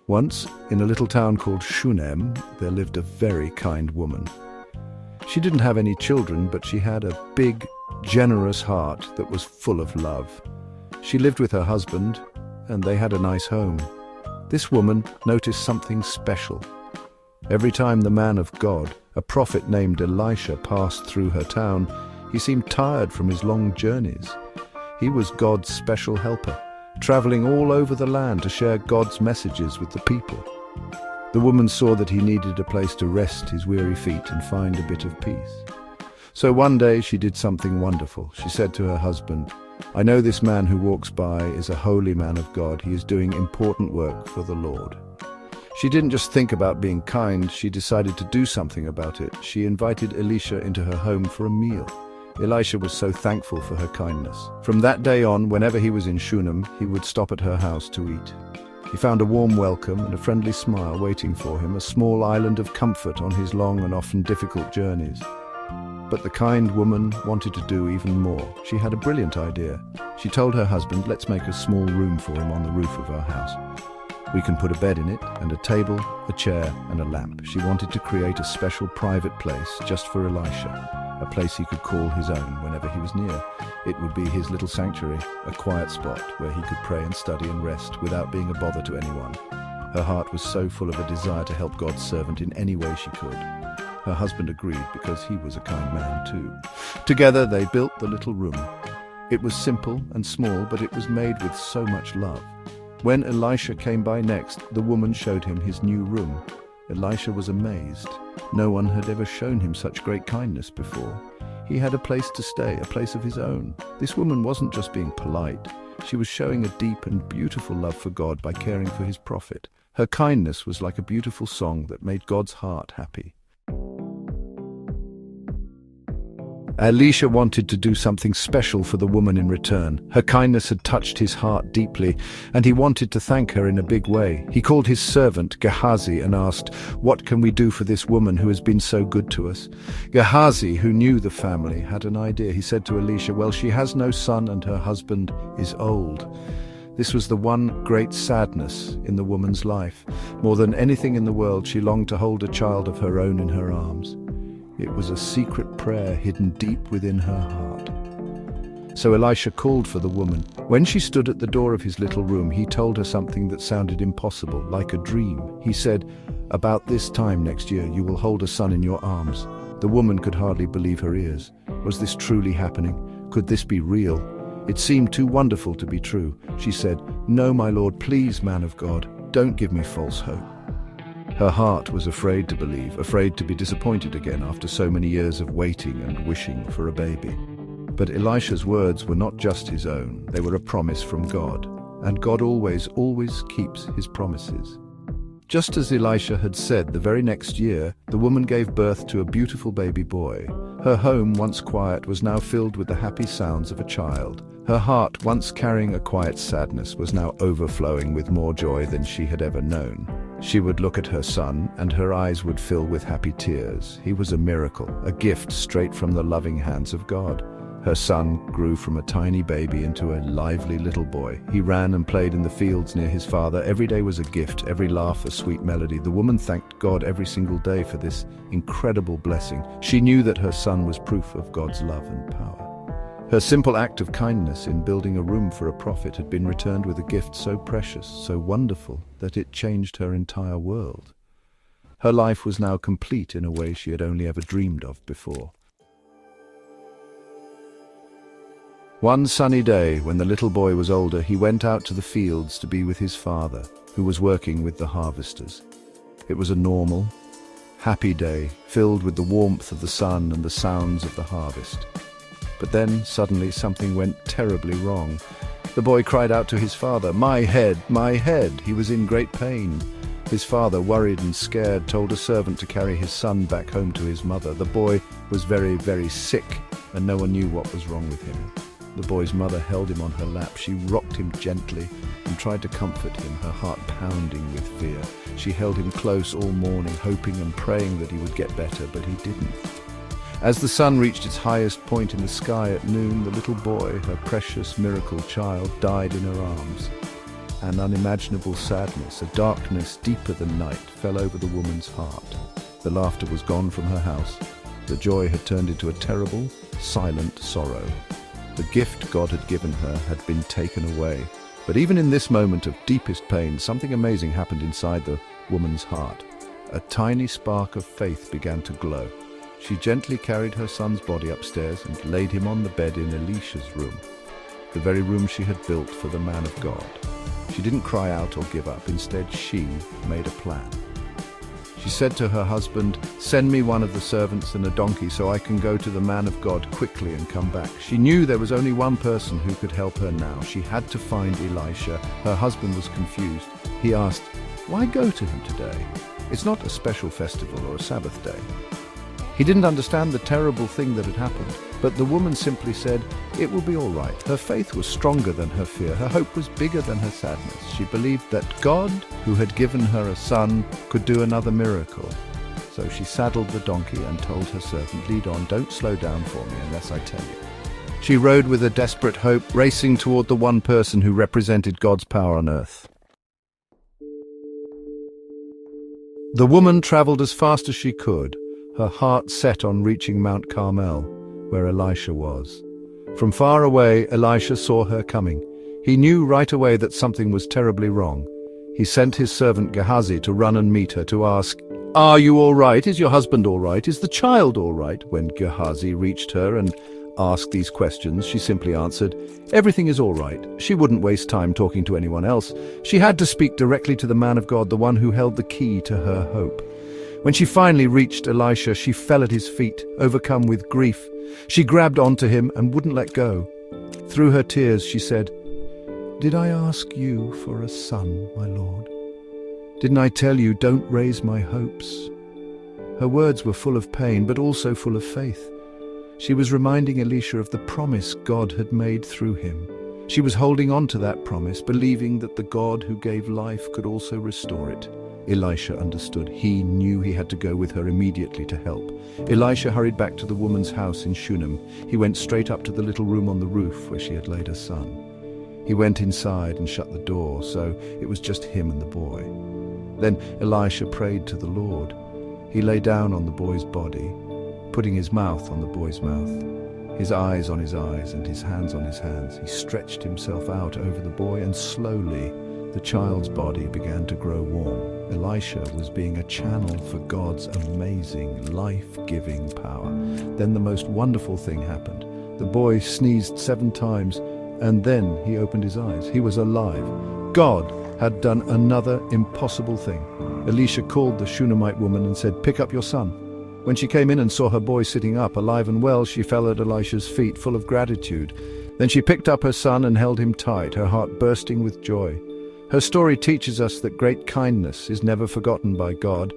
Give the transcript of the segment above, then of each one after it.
Once, in a little town called Shunem, there lived a very kind woman. She didn't have any children, but she had a big, generous heart that was full of love. She lived with her husband, and they had a nice home. This woman noticed something special. Every time the man of God, a prophet named Elisha, passed through her town, he seemed tired from his long journeys. He was God's special helper, traveling all over the land to share God's messages with the people. The woman saw that he needed a place to rest his weary feet and find a bit of peace. So one day she did something wonderful. She said to her husband, "I know this man who walks by is a holy man of God. He is doing important work for the Lord." She didn't just think about being kind, she decided to do something about it. She invited Elisha into her home for a meal. Elisha was so thankful for her kindness. From that day on, whenever he was in Shunem, he would stop at her house to eat. He found a warm welcome and a friendly smile waiting for him, a small island of comfort on his long and often difficult journeys. But the kind woman wanted to do even more. She had a brilliant idea. She told her husband, "Let's make a small room for him on the roof of our house. We can put a bed in it, and a table, a chair, and a lamp." She wanted to create a special private place just for Elisha, a place he could call his own whenever he was near. It would be his little sanctuary, a quiet spot where he could pray and study and rest without being a bother to anyone. Her heart was so full of a desire to help God's servant in any way she could. Her husband agreed because he was a kind man too. Together they built the little room. It was simple and small, but it was made with so much love. When Elisha came by next, the woman showed him his new room. Elisha was amazed. No one had ever shown him such great kindness before. He had a place to stay, a place of his own. This woman wasn't just being polite. She was showing a deep and beautiful love for God by caring for his prophet. Her kindness was like a beautiful song that made God's heart happy. Elisha wanted to do something special for the woman in return. Her kindness had touched his heart deeply, and he wanted to thank her in a big way. He called his servant Gehazi and asked, "What can we do for this woman who has been so good to us?" Gehazi, who knew the family, had an idea. He said to Elisha, "Well, she has no son and her husband is old." This was the one great sadness in the woman's life. More than anything in the world, she longed to hold a child of her own in her arms. It was a secret prayer hidden deep within her heart. So Elisha called for the woman. When she stood at the door of his little room, he told her something that sounded impossible, like a dream. He said, "About this time next year, you will hold a son in your arms." The woman could hardly believe her ears. Was this truly happening? Could this be real? It seemed too wonderful to be true. She said, "No, my lord, please, man of God, don't give me false hope." Her heart was afraid to believe, afraid to be disappointed again after so many years of waiting and wishing for a baby. But Elisha's words were not just his own, they were a promise from God. And God always keeps his promises. Just as Elisha had said, the very next year, the woman gave birth to a beautiful baby boy. Her home, once quiet, was now filled with the happy sounds of a child. Her heart, once carrying a quiet sadness, was now overflowing with more joy than she had ever known. She would look at her son, and her eyes would fill with happy tears. He was a miracle, a gift straight from the loving hands of God. Her son grew from a tiny baby into a lively little boy. He ran and played in the fields near his father. Every day was a gift, every laugh a sweet melody. The woman thanked God every single day for this incredible blessing. She knew that her son was proof of God's love and power. Her simple act of kindness in building a room for a prophet had been returned with a gift so precious, so wonderful, that it changed her entire world. Her life was now complete in a way she had only ever dreamed of before. One sunny day, when the little boy was older, he went out to the fields to be with his father, who was working with the harvesters. It was a normal, happy day, filled with the warmth of the sun and the sounds of the harvest. But then, suddenly, something went terribly wrong. The boy cried out to his father, "My head, my head!" He was in great pain. His father, worried and scared, told a servant to carry his son back home to his mother. The boy was very, very sick, and no one knew what was wrong with him. The boy's mother held him on her lap. She rocked him gently and tried to comfort him, her heart pounding with fear. She held him close all morning, hoping and praying that he would get better, but he didn't. As the sun reached its highest point in the sky at noon, the little boy, her precious miracle child, died in her arms. An unimaginable sadness, a darkness deeper than night, fell over the woman's heart. The laughter was gone from her house. The joy had turned into a terrible, silent sorrow. The gift God had given her had been taken away. But even in this moment of deepest pain, something amazing happened inside the woman's heart. A tiny spark of faith began to glow. She gently carried her son's body upstairs and laid him on the bed in Elisha's room, the very room she had built for the man of God. She didn't cry out or give up. Instead, she made a plan. She said to her husband, "Send me one of the servants and a donkey so I can go to the man of God quickly and come back." She knew there was only one person who could help her now. She had to find Elisha. Her husband was confused. He asked, "Why go to him today? It's not a special festival or a Sabbath day." He didn't understand the terrible thing that had happened, but the woman simply said, "It will be all right." Her faith was stronger than her fear. Her hope was bigger than her sadness. She believed that God, who had given her a son, could do another miracle. So she saddled the donkey and told her servant, "Lead on, don't slow down for me unless I tell you." She rode with a desperate hope, racing toward the one person who represented God's power on earth. The woman traveled as fast as she could, her heart set on reaching Mount Carmel, where Elisha was. From far away, Elisha saw her coming. He knew right away that something was terribly wrong. He sent his servant Gehazi to run and meet her, to ask, "Are you all right? Is your husband all right? Is the child all right?" When Gehazi reached her and asked these questions, she simply answered, "Everything is all right." She wouldn't waste time talking to anyone else. She had to speak directly to the man of God, the one who held the key to her hope. When she finally reached Elisha, she fell at his feet, overcome with grief. She grabbed onto him and wouldn't let go. Through her tears, she said, "Did I ask you for a son, my Lord? Didn't I tell you, don't raise my hopes?" Her words were full of pain, but also full of faith. She was reminding Elisha of the promise God had made through him. She was holding on to that promise, believing that the God who gave life could also restore it. Elisha understood. He knew he had to go with her immediately to help. Elisha hurried back to the woman's house in Shunem. He went straight up to the little room on the roof where she had laid her son. He went inside and shut the door, so it was just him and the boy. Then Elisha prayed to the Lord. He lay down on the boy's body, putting his mouth on the boy's mouth, his eyes on his eyes and his hands on his hands. He stretched himself out over the boy, and slowly the child's body began to grow warm. Elisha was being a channel for God's amazing, life-giving power. Then the most wonderful thing happened. The boy sneezed 7 times, and then he opened his eyes. He was alive. God had done another impossible thing. Elisha called the Shunamite woman and said, "Pick up your son." When she came in and saw her boy sitting up, alive and well, she fell at Elisha's feet, full of gratitude. Then she picked up her son and held him tight, her heart bursting with joy. Her story teaches us that great kindness is never forgotten by God,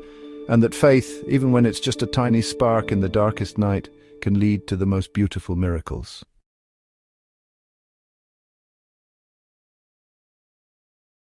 and that faith, even when it's just a tiny spark in the darkest night, can lead to the most beautiful miracles.